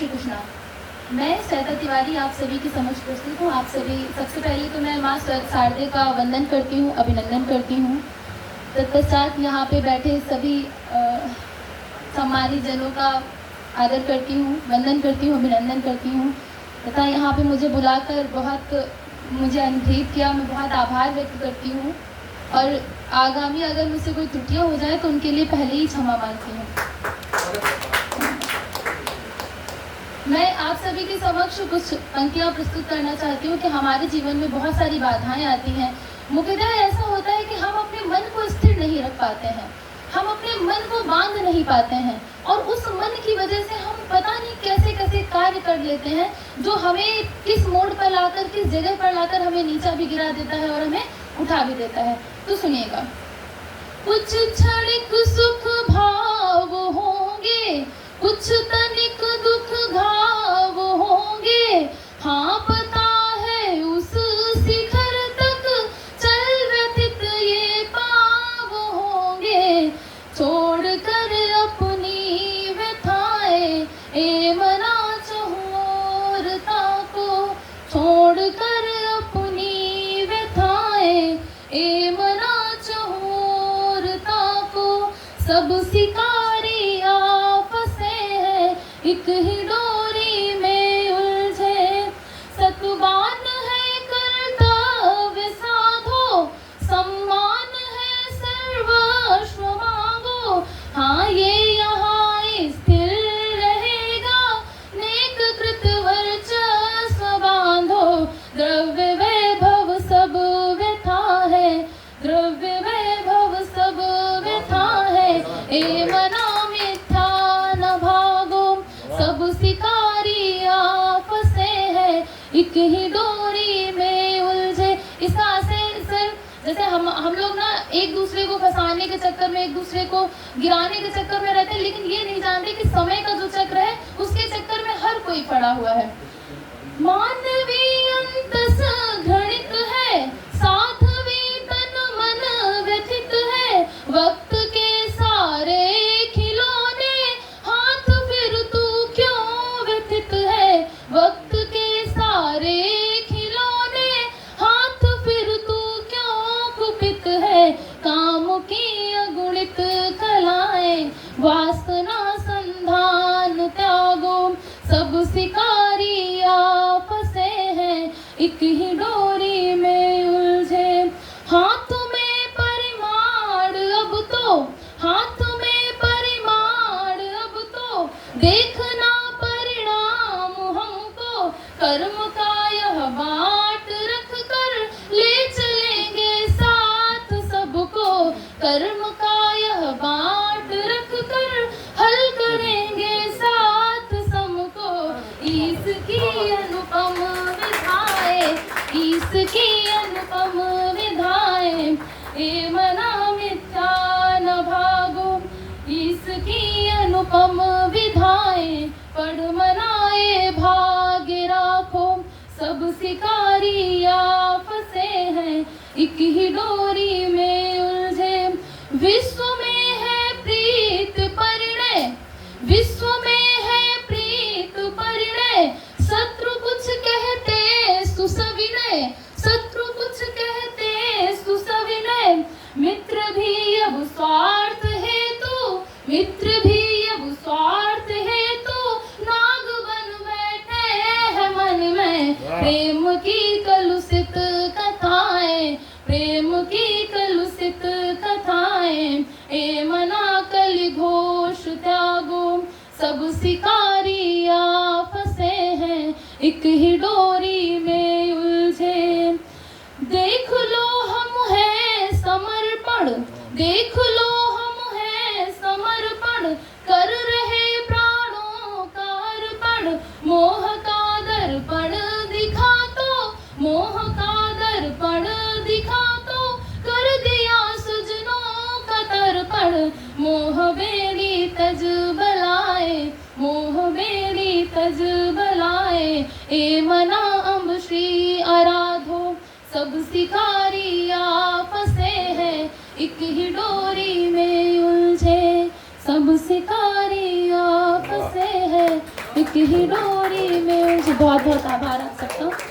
श्री कृष्णा। मैं श्वेता तिवारी आप सभी के समक्ष प्रस्तुत हूँ। आप सभी, सबसे पहले तो मैं माँ शारदे का वंदन करती हूँ, अभिनंदन करती हूँ। तत्पश्चात यहाँ पे बैठे सभी सम्मानित जनों का आदर करती हूँ, वंदन करती हूँ, अभिनंदन करती हूँ तथा यहाँ पे मुझे बुलाकर बहुत मुझे अनुग्रहित किया, मैं बहुत आभार व्यक्त करती हूँ। और आगामी अगर मुझसे कोई त्रुटियाँ हो जाए तो उनके लिए पहले ही क्षमा मांगती हूँ। मैं आप सभी के समक्ष कुछ पंक्तियाँ प्रस्तुत करना चाहती हूँ कि हमारे जीवन में बहुत सारी बाधाएं आती हैं। मुख्यतः ऐसा होता है कि हम अपने मन को स्थिर नहीं रख पाते हैं, हम अपने मन को बांध नहीं पाते हैं और उस मन की वजह से हम पता नहीं कैसे कैसे कार्य कर लेते हैं जो हमें किस मोड़ पर लाकर, किस जगह पर लाकर हमें नीचा भी गिरा देता है और हमें उठा भी देता है। तो सुनिएगा। कुछ क्षणिक सुख भाव होंगे, कुछ तनिक दुख घाव होंगे, हाँ पता है उस शिखर तक चल व्यथित ये पाव होंगे। छोड़ कर अपनी व्यथाएं ए मना चहोरता को, छोड़ कर अपनी व्यथाएं ए मना चहोरता को। सब शिकारी आप एक ही डोरी में उलझे, सतबान है कर्तव्य साधो, सम्मान है सर्वस्व मांगो। हाँ ये यहाँ स्थिर रहेगा, नेक कृत वर्चस्व बांधो। द्रव्य वैभव सब व्यथा है, द्रव्य वैभव सब व्यथा है, ए मना मिथ्या न भागो। सब शिकारी आपसे है, एक ही डोरी में उलझे। इसका सर जैसे हम लोग ना एक दूसरे को फंसाने के चक्कर में, एक दूसरे को गिराने के चक्कर में रहते हैं, लेकिन ये नहीं जानते कि समय का जो चक्र है उसके चक्कर में हर कोई पड़ा हुआ है। मानवीय अंतस घृणित है, साध्वी तन मन व्यथित है। वक्त के सारे खिलौने, हाथ फिर तू क्यों व्यथित है। वक्त के सारे खिलौने, हाथ फिर तू क्यों कुपित है। काम की अगुणित कलाएं, वासना संधान त्यागो। सब शिकारी आपसे हैं, एक ही डोरी में उलझे। हाथ में परिमाण अब तो, हाथ में परिमाण अब तो, देखना परिणाम हमको। कर्म का यह बाट रख कर ले चलेंगे साथ सबको। कर्म का यह बाट रख कर हल करेंगे साथ सबको। इसकी अनुपम विधाएं, इसकी अनुपम विधाएं, ए मना मिथ्या न भागो। इसकी अनुपम विधाएं, पढ़ मनाए भाग्य राखो। सब शिकारी आपसे हैं, एक ही डोरी में उलझे। विश्व में है प्रीत परिणय, विश्व में है प्रीत परिणय। शत्रु कुछ कहते सुसविनय, शत्रु कुछ कहते सुसविनय। मित्र भी अब स्वार्थ हेतु, मित्र भी अब स्वार्थ हेतु, नाग बन बैठे हैं मन में। प्रेम की कलुषित कथाएं, प्रेम की कलुषित कथाएं, ए मना कलि घोष त्यागो। सब शिकारी आपसे हैं, एक ही डोरी में उलझे। देख लो हम हैं समर्पण, देख लो हम हैं समर्पण, कर रहे प्राणों का अर्पण। मोह का दर्पण दिखा तो, मोह का दर्पण दिखा तो, कर दिया सुजनों का तर्पण। मोह बेड़ी तज बलाए, मोह बेड़ी तज बलाए, ए मना अम्ब श्री आराधो। सब शिकारी आपसे हैं, एक ही डोरी में उलझे। सब शिकारी आपसे हैं, एक ही डोरी में। जी बहुत बहुत आभार आप सबका।